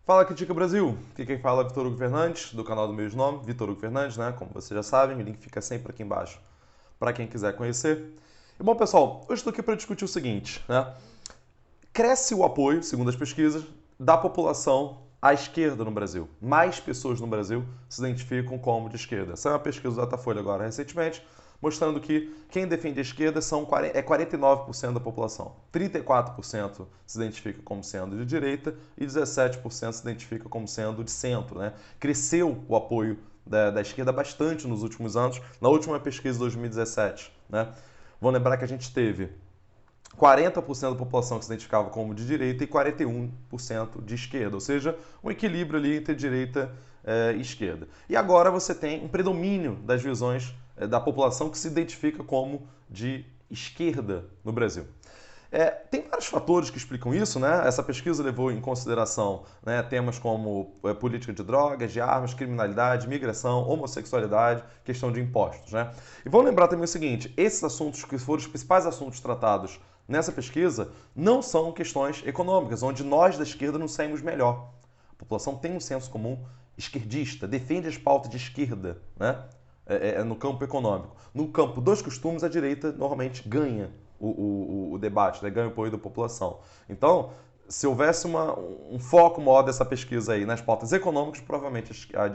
Fala, Critica Brasil! Aqui quem fala é Vitor Hugo Fernandes, do canal do mesmo nome, Vitor Hugo Fernandes, né? Como vocês já sabem, o link fica sempre aqui embaixo para quem quiser conhecer. E bom, pessoal, hoje estou aqui para discutir o seguinte, né? Cresce o apoio, segundo as pesquisas, da população à esquerda no Brasil. Mais pessoas no Brasil se identificam como de esquerda. Essa é uma pesquisa do Datafolha agora recentemente, mostrando que quem defende a esquerda é 49% da população. 34% se identifica como sendo de direita e 17% se identifica como sendo de centro. Né? Cresceu o apoio da esquerda bastante nos últimos anos. Na última pesquisa de 2017, né? Vamos lembrar que a gente teve 40% da população que se identificava como de direita e 41% de esquerda, ou seja, um equilíbrio ali entre direita e esquerda. E agora você tem um predomínio das visões da população que se identifica como de esquerda no Brasil. Tem vários fatores que explicam isso, né? Essa pesquisa levou em consideração, né, temas como política de drogas, de armas, criminalidade, migração, homossexualidade, questão de impostos, né? E vamos lembrar também o seguinte, esses assuntos que foram os principais assuntos tratados nessa pesquisa não são questões econômicas, onde nós da esquerda nos saímos melhor. A população tem um senso comum esquerdista, defende as pautas de esquerda, né? No campo econômico. No campo dos costumes, a direita normalmente ganha o debate, né? Ganha o apoio da população. Então, se houvesse um foco maior dessa pesquisa aí nas pautas econômicas, provavelmente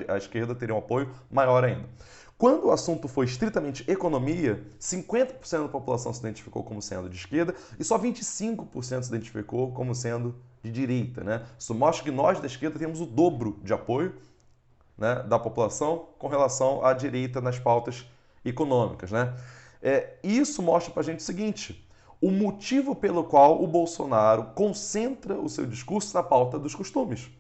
a esquerda teria um apoio maior ainda. Quando o assunto foi estritamente economia, 50% da população se identificou como sendo de esquerda e só 25% se identificou como sendo de direita. Né? Isso mostra que nós da esquerda temos o dobro de apoio, né, da população com relação à direita nas pautas econômicas. Né? Isso mostra para a gente o seguinte: o motivo pelo qual o Bolsonaro concentra o seu discurso na pauta dos costumes.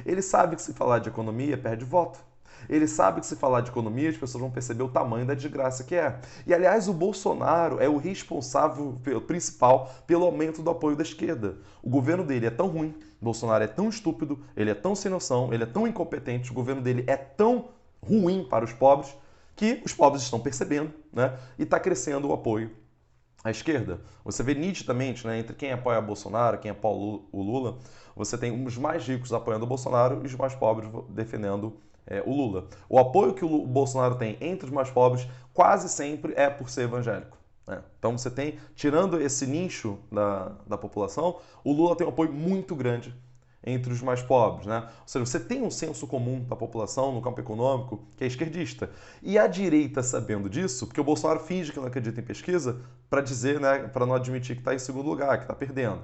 Ele sabe que se falar de economia, perde voto. Ele sabe que se falar de economia, as pessoas vão perceber o tamanho da desgraça que é. E, aliás, o Bolsonaro é o responsável principal pelo aumento do apoio da esquerda. O governo dele é tão ruim, o Bolsonaro é tão estúpido, ele é tão sem noção, ele é tão incompetente, o governo dele é tão ruim para os pobres, que os pobres estão percebendo, né? E está crescendo o apoio à esquerda. Você vê nitidamente, né, entre quem apoia Bolsonaro, quem apoia o Lula, você tem os mais ricos apoiando o Bolsonaro e os mais pobres defendendo o Lula. O apoio que o Bolsonaro tem entre os mais pobres quase sempre é por ser evangélico. Né? Então você tem, tirando esse nicho da população, o Lula tem um apoio muito grande entre os mais pobres. Né? Ou seja, você tem um senso comum da população no campo econômico que é esquerdista. E a direita, sabendo disso, porque o Bolsonaro finge que não acredita em pesquisa para dizer, né, para não admitir que está em segundo lugar, que está perdendo.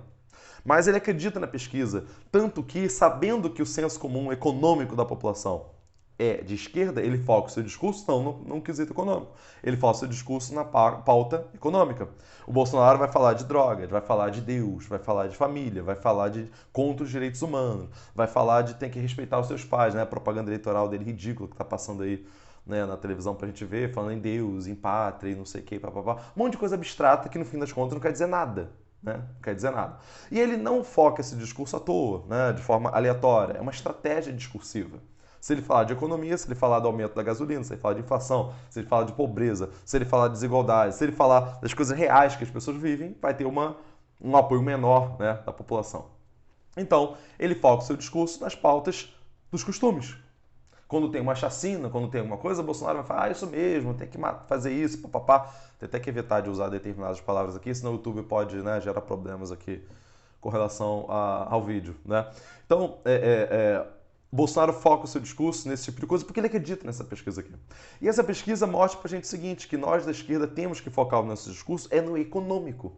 Mas ele acredita na pesquisa, tanto que, sabendo que o senso comum econômico da população é de esquerda, ele foca o seu discurso não no quesito econômico. Ele foca o seu discurso na pauta econômica. O Bolsonaro vai falar de droga, vai falar de Deus, vai falar de família, vai falar de contra os direitos humanos, vai falar de ter que respeitar os seus pais, né? A propaganda eleitoral dele ridícula que tá passando aí, né, na televisão pra gente ver, falando em Deus, em pátria e não sei o que, papapá. Um monte de coisa abstrata que no fim das contas não quer dizer nada. Né? Não quer dizer nada. E ele não foca esse discurso à toa, né? De forma aleatória. É uma estratégia discursiva. Se ele falar de economia, se ele falar do aumento da gasolina, se ele falar de inflação, se ele falar de pobreza, se ele falar de desigualdade, se ele falar das coisas reais que as pessoas vivem, vai ter um apoio menor, né, da população. Então, ele foca o seu discurso nas pautas dos costumes. Quando tem uma chacina, quando tem alguma coisa, o Bolsonaro vai falar, isso mesmo, tem que fazer isso, papapá. Tem até que evitar de usar determinadas palavras aqui, senão o YouTube pode, né, gerar problemas aqui com relação ao vídeo. Né? Então, Bolsonaro foca o seu discurso nesse tipo de coisa porque ele acredita nessa pesquisa aqui. E essa pesquisa mostra pra gente o seguinte, que nós da esquerda temos que focar o nosso discurso no econômico.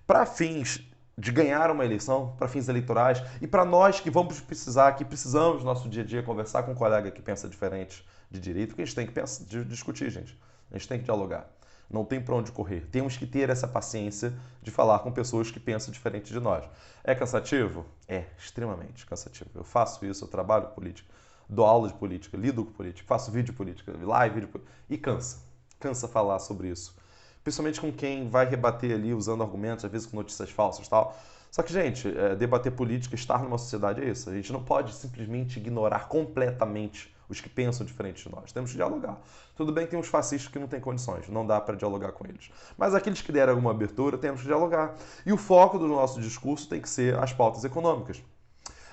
Para fins de ganhar uma eleição, para fins eleitorais, e para nós que vamos precisar, que precisamos no nosso dia a dia conversar com um colega que pensa diferente de direito, porque a gente tem que discutir, gente. A gente tem que dialogar. Não tem para onde correr. Temos que ter essa paciência de falar com pessoas que pensam diferente de nós. É cansativo? É, extremamente cansativo. Eu faço isso, eu trabalho com política, dou aula de política, lido com política, faço vídeo de política, live de política, e cansa. Cansa falar sobre isso. Principalmente com quem vai rebater ali usando argumentos, às vezes com notícias falsas e tal. Só que, gente, debater política, estar numa sociedade é isso. A gente não pode simplesmente ignorar completamente os que pensam diferente de nós. Temos que dialogar. Tudo bem que tem uns fascistas que não têm condições, não dá para dialogar com eles. Mas aqueles que deram alguma abertura, temos que dialogar. E o foco do nosso discurso tem que ser as pautas econômicas.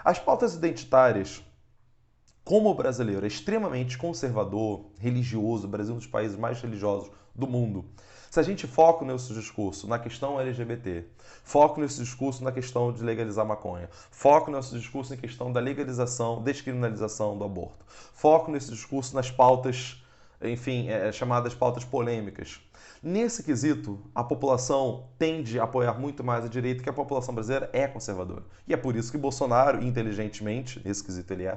As pautas identitárias, como o brasileiro é extremamente conservador, religioso, o Brasil é um dos países mais religiosos do mundo, se a gente foca nesse discurso na questão LGBT, foca nesse discurso na questão de legalizar maconha, foca nesse discurso na questão da legalização, descriminalização do aborto, foca nesse discurso nas pautas, enfim, chamadas pautas polêmicas. Nesse quesito, a população tende a apoiar muito mais a direita, que a população brasileira é conservadora. E é por isso que Bolsonaro, inteligentemente, nesse quesito ele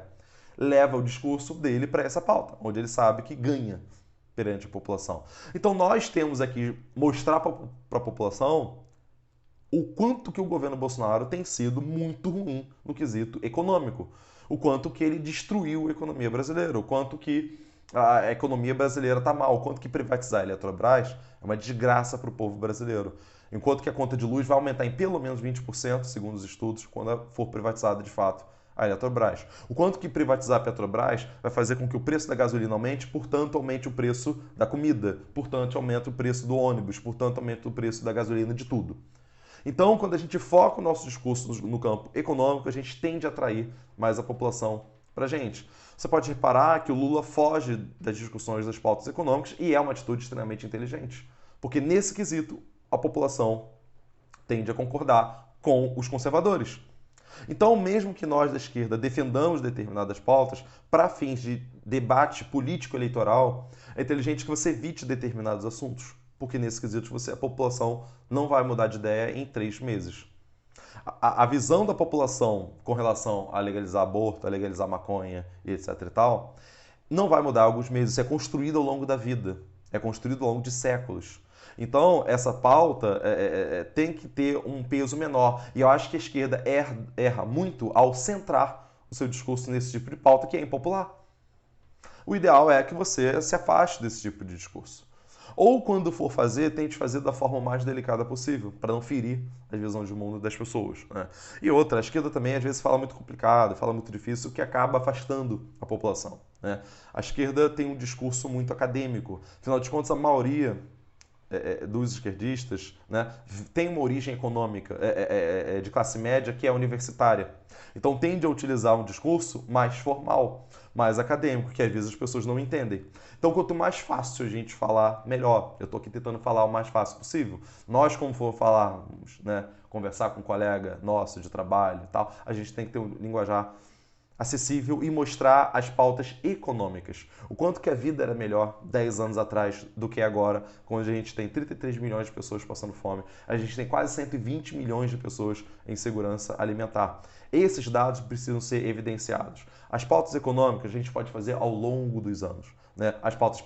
leva o discurso dele para essa pauta, onde ele sabe que ganha perante a população. Então nós temos aqui mostrar para a população o quanto que o governo Bolsonaro tem sido muito ruim no quesito econômico, o quanto que ele destruiu a economia brasileira, o quanto que a economia brasileira está mal, o quanto que privatizar a Eletrobras é uma desgraça para o povo brasileiro. Enquanto que a conta de luz vai aumentar em pelo menos 20%, segundo os estudos, quando for privatizada de fato a Eletrobras. O quanto que privatizar a Petrobras vai fazer com que o preço da gasolina aumente, portanto aumente o preço da comida, portanto aumente o preço do ônibus, portanto aumente o preço da gasolina, de tudo. Então, quando a gente foca o nosso discurso no campo econômico, a gente tende a atrair mais a população para a gente. Você pode reparar que o Lula foge das discussões das pautas econômicas e é uma atitude extremamente inteligente. Porque nesse quesito, a população tende a concordar com os conservadores. Então, mesmo que nós da esquerda defendamos determinadas pautas para fins de debate político-eleitoral, é inteligente que você evite determinados assuntos, porque nesse quesito a população não vai mudar de ideia em 3 meses. A visão da população com relação a legalizar aborto, a legalizar maconha e etc e tal, não vai mudar em alguns meses. Isso é construído ao longo da vida, é construído ao longo de séculos. Então, essa pauta tem que ter um peso menor. E eu acho que a esquerda erra muito ao centrar o seu discurso nesse tipo de pauta que é impopular. O ideal é que você se afaste desse tipo de discurso. Ou, quando for fazer, tente fazer da forma mais delicada possível, para não ferir as visões de mundo das pessoas. Né? E outra, a esquerda também às vezes fala muito complicado, fala muito difícil, o que acaba afastando a população. Né? A esquerda tem um discurso muito acadêmico. Afinal de contas, a maioria dos esquerdistas, né, tem uma origem econômica, de classe média, que é universitária. Então tende a utilizar um discurso mais formal, mais acadêmico, que às vezes as pessoas não entendem. Então, quanto mais fácil a gente falar, melhor. Eu estou aqui tentando falar o mais fácil possível. Nós, como for falar, né, conversar com um colega nosso de trabalho e tal, a gente tem que ter um linguajar acessível e mostrar as pautas econômicas. O quanto que a vida era melhor 10 anos atrás do que agora, quando a gente tem 33 milhões de pessoas passando fome, a gente tem quase 120 milhões de pessoas em insegurança alimentar. Esses dados precisam ser evidenciados. As pautas econômicas a gente pode fazer ao longo dos anos. Né? As pautas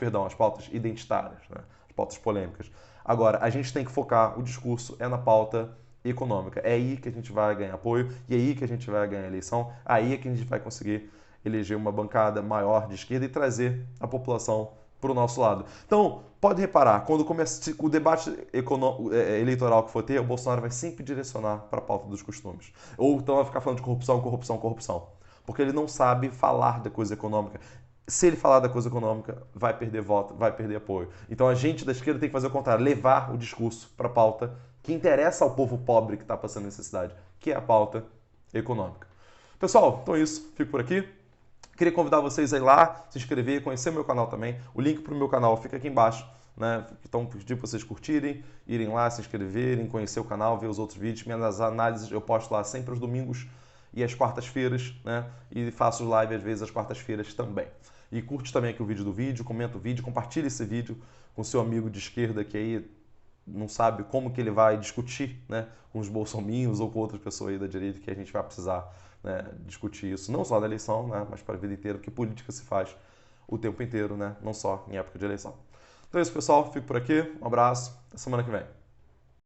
identitárias, né? As pautas polêmicas. Agora, a gente tem que focar, o discurso na pauta econômica. É aí que a gente vai ganhar apoio e é aí que a gente vai ganhar eleição. Aí é que a gente vai conseguir eleger uma bancada maior de esquerda e trazer a população para o nosso lado. Então, pode reparar, quando começa o debate eleitoral que for ter, o Bolsonaro vai sempre direcionar para a pauta dos costumes. Ou então vai ficar falando de corrupção, corrupção, corrupção. Porque ele não sabe falar da coisa econômica. Se ele falar da coisa econômica, vai perder voto, vai perder apoio. Então a gente da esquerda tem que fazer o contrário, levar o discurso para a pauta que interessa ao povo pobre que está passando necessidade, que é a pauta econômica. Pessoal, então é isso. Fico por aqui. Queria convidar vocês a ir lá, se inscrever, conhecer o meu canal também. O link para o meu canal fica aqui embaixo. Né? Então, pedir para vocês curtirem, irem lá, se inscreverem, conhecer o canal, ver os outros vídeos. Minhas análises eu posto lá sempre aos domingos e às quartas-feiras, né? E faço live às vezes às quartas-feiras também. E curte também aqui o vídeo, comenta o vídeo, compartilha esse vídeo com seu amigo de esquerda que aí não sabe como que ele vai discutir, né, com os bolsominhos ou com outras pessoas aí da direita, que a gente vai precisar, né, discutir isso, não só na eleição, né, mas para a vida inteira, porque política se faz o tempo inteiro, né, não só em época de eleição. Então é isso, pessoal. Fico por aqui. Um abraço. Até semana que vem.